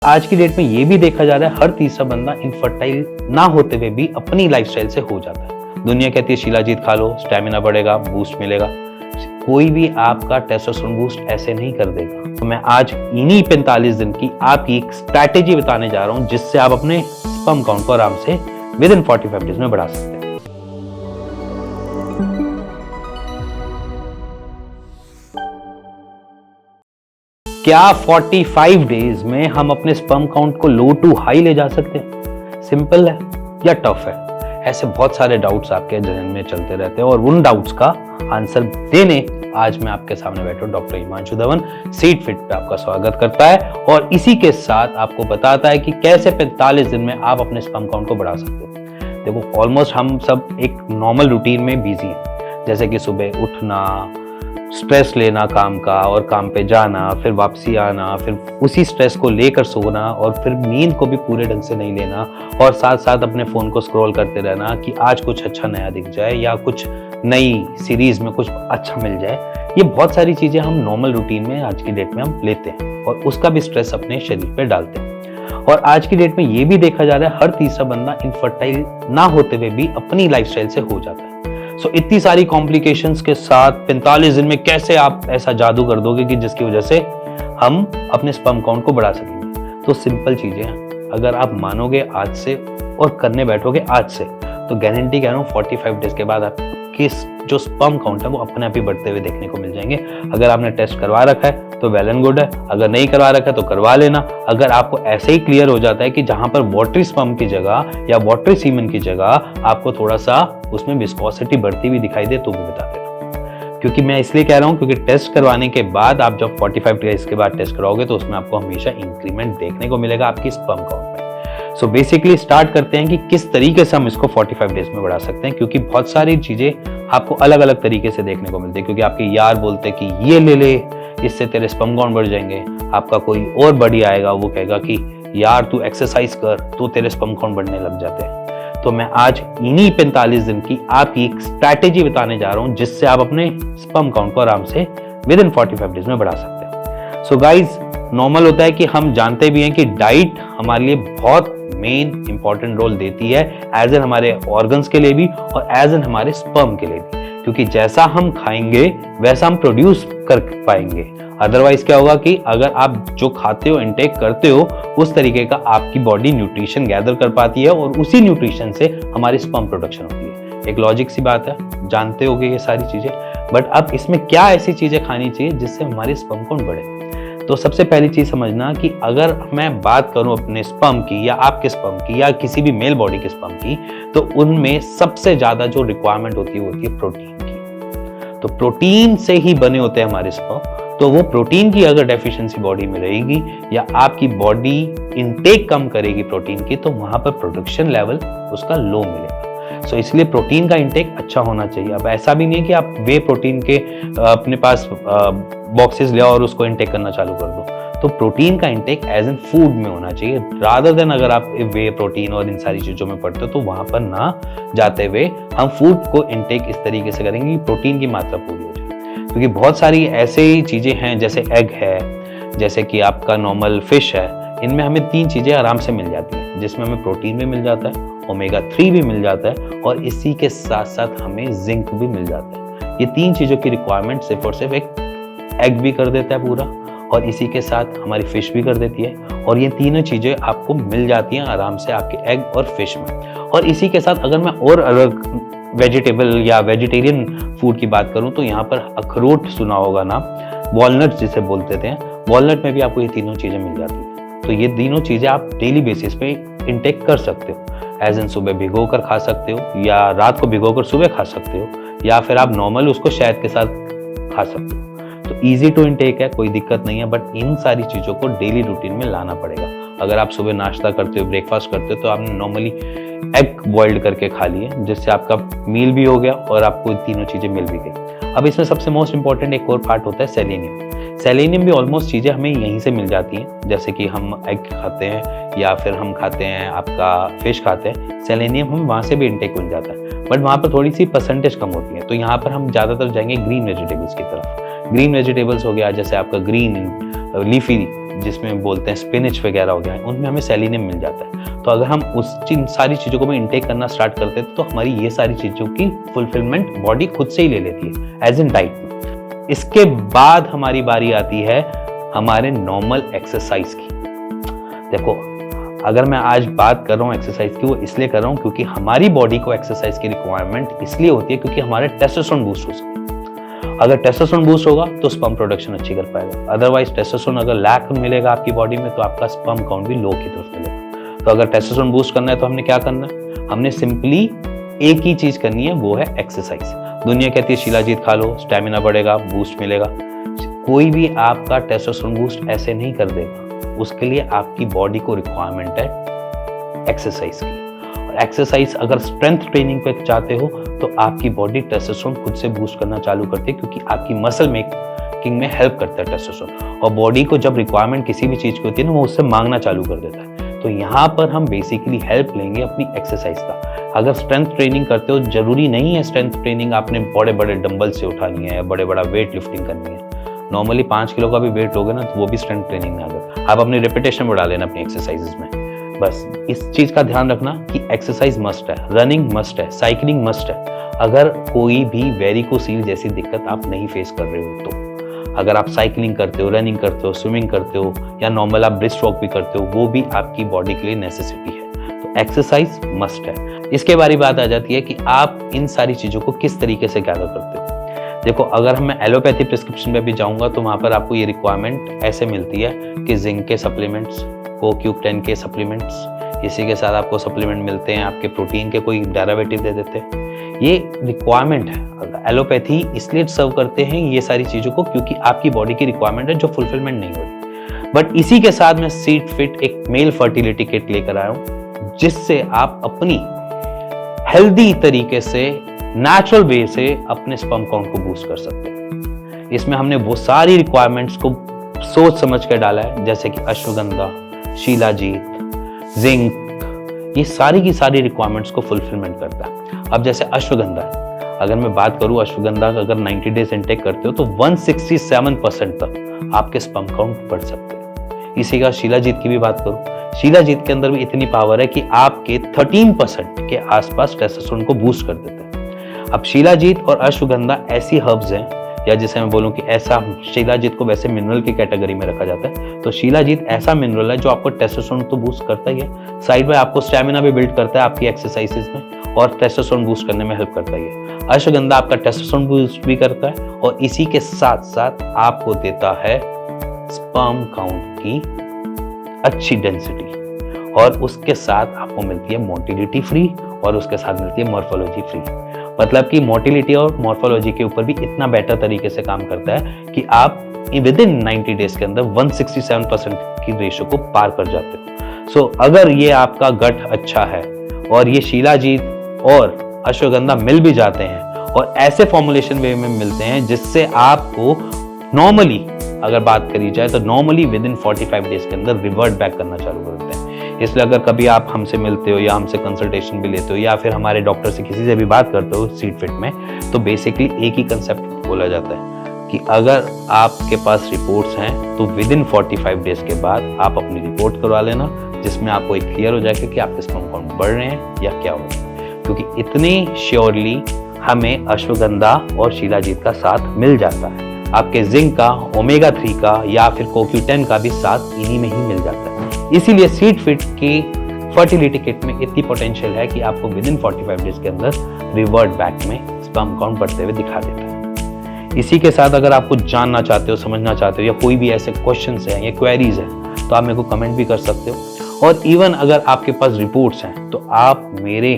आज की डेट में ये भी देखा जा रहा है हर तीसरा बंदा इनफर्टाइल ना होते हुए भी अपनी लाइफस्टाइल से हो जाता है। दुनिया कहती है शिलाजीत खा लो, स्टैमिना बढ़ेगा, बूस्ट मिलेगा। कोई भी आपका टेस्टोस्टेरोन बूस्ट ऐसे नहीं कर देगा। तो मैं आज इन्हीं 45 दिन की आपकी एक स्ट्रैटेजी बताने जा रहा हूं जिससे आप अपने स्पर्म काउंट को आराम से विद इन 45 डेज में बढ़ा सकते हैं। क्या 45 डेज में हम अपने स्पर्म काउंट को लो टू हाई ले जा सकते हैं? सिंपल है या टफ है? ऐसे बहुत सारे डाउट्स आपके जहन में चलते रहते हैं और उन डाउट्स का आंसर देने आज मैं आपके सामने बैठा हूं। Doctor Himanshu Dhawan seed fit पे आपका स्वागत करता है और इसी के साथ आपको बताता है कि कैसे 45 दिन में आप अपने स्पर्म काउंट को बढ़ा सकते हो। देखो, ऑलमोस्ट हम सब एक नॉर्मल रूटीन में बिजी हैं, जैसे कि सुबह उठना, स्ट्रेस लेना काम का और काम पे जाना, फिर वापसी आना, फिर उसी स्ट्रेस को लेकर सोना और फिर नींद को भी पूरे ढंग से नहीं लेना और साथ साथ अपने फोन को स्क्रॉल करते रहना कि आज कुछ अच्छा नया दिख जाए या कुछ नई सीरीज में कुछ अच्छा मिल जाए। ये बहुत सारी चीजें हम नॉर्मल रूटीन में आज की डेट में हम लेते हैं और उसका भी स्ट्रेस अपने शरीर पे डालते हैं। और आज की डेट में ये भी देखा जा रहा है हर तीसरा बंदा इनफर्टाइल ना होते हुए भी अपनी लाइफस्टाइल से हो जाता है। इतनी सारी कॉम्प्लिकेशंस के साथ 45 दिन में कैसे आप ऐसा जादू कर दोगे कि जिसकी वजह से हम अपने स्पर्म काउंट को बढ़ा सकेंगे? तो सिंपल चीजें हैं, अगर आप मानोगे आज से और करने बैठोगे आज से, तो गारंटी कह रहा हूँ 45 डेज के बाद आपके जो स्पर्म काउंट है वो अपने आप ही बढ़ते हुए देखने को मिल जाएंगे। अगर आपने टेस्ट करवा रखा है तो वेल एंड गुड है, अगर नहीं करवा रखा है तो करवा लेना। अगर आपको ऐसे ही क्लियर हो जाता है कि जहां पर वाटरी स्पर्म की जगह या वाटरी सीमेन की जगह आपको थोड़ा सा उसमें विस्कोसिटी बढ़ती हुई दिखाई दे तो भी बता देना। क्योंकि मैं इसलिए कह रहा हूं क्योंकि टेस्ट करवाने के बाद आप जब 45 डेज के बाद टेस्ट कराओगे तो उसमें आपको हमेशा इंक्रीमेंट देखने को मिलेगा आपकी स्पर्म काउंट में। सो बेसिकली स्टार्ट करते हैं कि किस तरीके से हम इसको 45 डेज में बढ़ा सकते हैं, क्योंकि बहुत सारी चीजें आपको अलग अलग तरीके से देखने को मिलती है। क्योंकि आपके यार बोलते हैं कि ये ले ले, इससे तेरे स्पर्म काउंट बढ़ जाएंगे। आपका कोई और बड़ी आएगा, वो कहेगा कि यार तू एक्सरसाइज कर तो तेरे स्पर्म काउंट बढ़ने लग जाते हैं। तो मैं आज इन्हीं 45 दिन की आपकी एक स्ट्रैटेजी बताने जा रहा हूं जिससे आप अपने स्पर्म काउंट को आराम से विद इन 45 डेज में बढ़ा सकते हैं। सो गाइज, नॉर्मल होता है कि हम जानते भी हैं कि डाइट हमारे लिए बहुत मेन इंपॉर्टेंट रोल देती है, एज एन हमारे ऑर्गन्स के लिए भी और एज एन हमारे स्पर्म के लिए भी। क्योंकि जैसा हम खाएंगे वैसा हम प्रोड्यूस कर पाएंगे। अदरवाइज क्या होगा कि अगर आप जो खाते हो, इनटेक करते हो, उस तरीके का आपकी बॉडी न्यूट्रिशन गैदर कर पाती है और उसी न्यूट्रिशन से हमारी स्पर्म प्रोडक्शन होती है। एक लॉजिक सी बात है, जानते होगे ये सारी चीजें। बट अब इसमें क्या ऐसी चीजें खानी चाहिए जिससे हमारी स्पर्म काउंट बढ़े? तो सबसे पहली चीज समझना कि अगर मैं बात करूं अपने स्पर्म की या आपके स्पर्म की या किसी भी मेल बॉडी के स्पर्म की, तो उनमें सबसे ज्यादा जो रिक्वायरमेंट होती है प्रोटीन की। तो प्रोटीन से ही बने होते हैं हमारे स्पर्म। तो वो प्रोटीन की अगर डेफिशिएंसी बॉडी में रहेगी या आपकी बॉडी इनटेक कम करेगी प्रोटीन की, तो वहां पर प्रोडक्शन लेवल उसका लो मिलेगा। सो इसलिए प्रोटीन का इंटेक अच्छा होना चाहिए। अब ऐसा भी नहीं है कि आप वे प्रोटीन के अपने पास बॉक्सेस ले और उसको इंटेक करना चालू कर दो। तो प्रोटीन का इंटेक एज एन फूड में होना चाहिए, रादर देन अगर आप वे प्रोटीन और इन सारी चीजों में पढ़ते हो तो वहां पर ना जाते हुए हम फूड को इंटेक इस तरीके से करेंगे कि प्रोटीन की मात्रा पूरी हो जाए। क्योंकि बहुत सारी ऐसे ही चीजें हैं, जैसे एग है, जैसे कि आपका नॉर्मल फिश है, इनमें हमें 3 चीजें आराम से मिल जाती हैं, जिसमें हमें प्रोटीन भी मिल जाता है, ओमेगा 3 भी मिल जाता है और इसी के साथ साथ हमें जिंक भी मिल जाता है। ये 3 चीजों की रिक्वायरमेंट सिर्फ और सिर्फ एक एग भी कर देता है पूरा, और इसी के साथ हमारी फिश भी कर देती है। और ये तीनों चीजें आपको मिल जाती हैं आराम से आपके एग और फिश में। और इसी के साथ अगर मैं और अलग वेजिटेबल या वेजिटेरियन फूड की बात करूं तो यहाँ पर अखरोट सुना होगा ना, वॉलनट जिसे बोलते थे, वॉलनट में भी आपको ये तीनों चीजें मिल जाती है। तो ये तीनों चीजें आप डेली बेसिस पे इंटेक कर सकते हो। एज इन सुबह भिगो कर खा सकते हो या रात को भिगो कर सुबह खा सकते हो, या फिर आप नॉर्मल उसको शहद के साथ खा सकते हो। तो इजी टू इंटेक है, कोई दिक्कत नहीं है। बट इन सारी चीजों को डेली रूटीन में लाना पड़ेगा। अगर आप सुबह नाश्ता करते हो, ब्रेकफास्ट करते हो, तो आपने नॉर्मली एग बॉइल्ड करके खा लिए, जिससे आपका मील भी हो गया और आपको तीनों चीजें मिल भी गई। अब इसमें सबसे मोस्ट इंपॉर्टेंट एक और पार्ट होता है सेलेनियम। सेलेनियम भी ऑलमोस्ट चीजें हमें यहीं से मिल जाती हैं, जैसे कि हम एग खाते हैं या फिर हम खाते हैं आपका फिश खाते हैं, सेलेनियम हम वहां से भी इंटेक मिल जाता है। बट वहां पर थोड़ी सी परसेंटेज कम होती है। तो यहाँ पर हम ज्यादातर जाएंगे ग्रीन वेजिटेबल्स की तरफ। ग्रीन वेजिटेबल्स हो गया जैसे आपका ग्रीन लीफी जिसमें बोलते हैं स्पिनिच वगैरह हो गया, उनमें हमें सेलिनियम मिल जाता है। तो अगर हम उस सारी चीज़ों को भी इंटेक करना स्टार्ट करते हैं तो हमारी ये सारी चीज़ों की फुलफिलमेंट बॉडी खुद से ही ले लेती है एज इन डाइट में। इसके बाद हमारी बारी आती है हमारे नॉर्मल एक्सरसाइज की। देखो, अगर मैं आज बात कर रहा हूँ एक्सरसाइज की, वो इसलिए कर रहा हूँ क्योंकि हमारी बॉडी को एक्सरसाइज की रिक्वायरमेंट इसलिए होती है क्योंकि हमारे टेस्टोस्टेरोन बूस्ट हो सके। अगर टेस्टोस्टेरोन बूस्ट होगा तो स्पर्म प्रोडक्शन अच्छी कर पाएगा, अदरवाइज टेस्टोस्टेरोन अगर लैक मिलेगा आपकी बॉडी में तो आपका स्पर्म काउंट भी लो की तरफ मिलेगा। तो अगर टेस्टोस्टेरोन बूस्ट करना है तो हमने क्या करना है, हमने सिंपली एक ही चीज करनी है, वो है एक्सरसाइज। दुनिया कहती है शिलाजीत खा लो, स्टेमिना बढ़ेगा, बूस्ट मिलेगा। कोई भी आपका टेस्टोस्टेरोन बूस्ट ऐसे नहीं कर देगा, उसके लिए आपकी बॉडी को रिक्वायरमेंट है एक्सरसाइज की। एक्सरसाइज अगर स्ट्रेंथ ट्रेनिंग पे चाहते हो तो आपकी बॉडी टेस्टोस्टेरोन खुद से बूस्ट करना चालू करती है क्योंकि आपकी मसल मेकिंग में हेल्प करता है टेस्टोस्टेरोन। और बॉडी को जब रिक्वायरमेंट किसी भी चीज की होती है ना, वो उससे मांगना चालू कर देता है। तो यहाँ पर हम बेसिकली हेल्प लेंगे अपनी एक्सरसाइज का। अगर स्ट्रेंथ ट्रेनिंग करते हो, जरूरी नहीं है स्ट्रेंथ ट्रेनिंग आपने बड़े बड़े डंबल से उठानी है या बड़े बड़ा वेट लिफ्टिंग करनी है। नॉर्मली 5 किलो का भी वेट लोगे ना तो वो भी स्ट्रेंथ ट्रेनिंग में आ गया। आप अपनी रिपीटेशन बढ़ा लेना अपनी एक्सरसाइजेज में। बस इस चीज का ध्यान रखना कि एक्सरसाइज मस्ट है, रनिंग मस्ट है, साइकिलिंग मस्ट है। अगर कोई भी वेरिकोसील जैसी दिक्कत आप नहीं फेस कर रहे हो तो अगर आप साइकिलिंग करते हो, रनिंग करते हो, स्विमिंग करते हो या नॉर्मल आप ब्रिस्क वॉक भी करते हो, वो भी आपकी बॉडी के लिए नेसेसिटी है। तो एक्सरसाइज मस्ट है। इसके बारे बात आ जाती है कि आप इन सारी चीजों को किस तरीके से गैदर करते हो। देखो, अगर मैं एलोपैथी प्रिस्क्रिप्शन पे भी जाऊंगा तो वहां पर आपको ये रिक्वायरमेंट ऐसे मिलती है कि जिंक के सप्लीमेंट्स, CoQ10 के सप्लीमेंट्स, इसी के साथ आपको सप्लीमेंट मिलते हैं, आपके प्रोटीन के कोई डेरिवेटिव दे देते हैं। ये रिक्वायरमेंट है। एलोपैथी इसलिए सर्व करते हैं ये सारी चीजों को क्योंकि आपकी बॉडी की रिक्वायरमेंट है जो फुलफिलमेंट नहीं हो रही। बट इसी के साथ मैं सीड फिट एक मेल फर्टिलिटी किट लेकर आया हूं जिससे आप अपनी हेल्दी तरीके से, नेचुरल वे से अपने स्पर्म काउंट को बूस्ट कर सकते हैं। इसमें हमने वो सारी रिक्वायरमेंट्स को सोच समझ कर डाला है, जैसे कि अश्वगंधा, शिलाजीत, जिंक, ये सारी की सारी रिक्वायरमेंट्स को फुलफिलमेंट करता है। अब जैसे अश्वगंधा, अगर मैं बात करूं अश्वगंधा का अगर 90 डेज इंटेक करते हो तो 167% तक आपके स्पर्म काउंट बढ़ सकते हैं। इसी का शिलाजीत की भी बात करूं, शिलाजीत के अंदर भी इतनी पावर है कि आपके 13% के आसपास टेस्टोस्टेरोन को बूस्ट कर देते हैं। अब शिलाजीत और अश्वगंधा ऐसी हर्ब्स हैं, या जैसे मैं बोलूं कि ऐसा, शिलाजीत को वैसे मिनरल की कैटेगरी में रखा जाता है, तो शिलाजीत ऐसा मिनरल है जो आपको टेस्टोस्टेरोन तो बूस्ट करता ही है, साइड में आपको स्टेमिना भी बिल्ड करता है आपकी एक्सरसाइजेज में और टेस्टोस्टेरोन बूस्ट करने में हेल्प करता ही है। अश्वगंधा आपका टेस्टोस्टेरोन बूस्ट भी करता है और इसी के साथ साथ आपको देता है स्पर्म काउंट की अच्छी डेंसिटी और उसके साथ आपको मिलती है मोटिलिटी फ्री और उसके साथ मिलती है मॉर्फोलॉजी फ्री। मतलब कि मोटिलिटी और मॉर्फोलॉजी के ऊपर भी इतना बेटर तरीके से काम करता है कि आप विद इन 90 डेज के अंदर 167% की रेशो को पार कर जाते हो। सो अगर ये आपका गट अच्छा है और ये शिलाजीत और अश्वगंधा मिल भी जाते हैं और ऐसे फॉर्मुलेशन वे में मिलते हैं जिससे आपको नॉर्मली अगर बात करी जाए तो नॉर्मली विद इन 45 डेज के अंदर रिवर्ट बैक करना चालू करते हैं। इसलिए अगर कभी आप हमसे मिलते हो या हमसे कंसल्टेशन भी लेते हो या फिर हमारे डॉक्टर से किसी से भी बात करते हो सीड फिट में, तो बेसिकली एक ही कंसेप्ट बोला जाता है कि अगर आपके पास रिपोर्ट्स हैं तो विद इन 45 डेज के बाद आप अपनी रिपोर्ट करवा लेना, जिसमें आपको एक क्लियर हो जाएगा कि आपके स्पर्म काउंट बढ़ रहे हैं या क्या हो रहा है। क्योंकि इतनी श्योरली हमें अश्वगंधा और शिलाजीत का साथ मिल जाता है, आपके जिंक का, ओमेगा 3 का या फिर CoQ10 का भी साथ इन्हीं में ही मिल जाता है। इसीलिए सीड फिट की फर्टिलिटी किट में इतनी पोटेंशियल है कि आपको विद इन 45 डेज के अंदर रिवर्ट बैक में स्पर्म काउंट बढ़ते हुए दिखा देता है। इसी के साथ अगर आप कुछ जानना चाहते हो, समझना चाहते हो या कोई भी ऐसे क्वेश्चंस हैं या क्वेरीज हैं तो आप मेरे को कमेंट भी कर सकते हो। और इवन अगर आपके पास रिपोर्ट्स हैं तो आप मेरे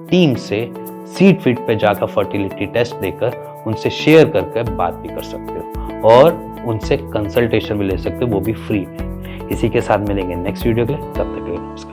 टीम से सीड फिट पे जाकर फर्टिलिटी टेस्ट देकर उनसे शेयर करके बात भी कर सकते हो और उनसे कंसल्टेशन भी ले सकते हो, वो भी फ्री में। इसी के साथ मिलेंगे नेक्स्ट वीडियो के लिए, तब तक के लिए नमस्कार।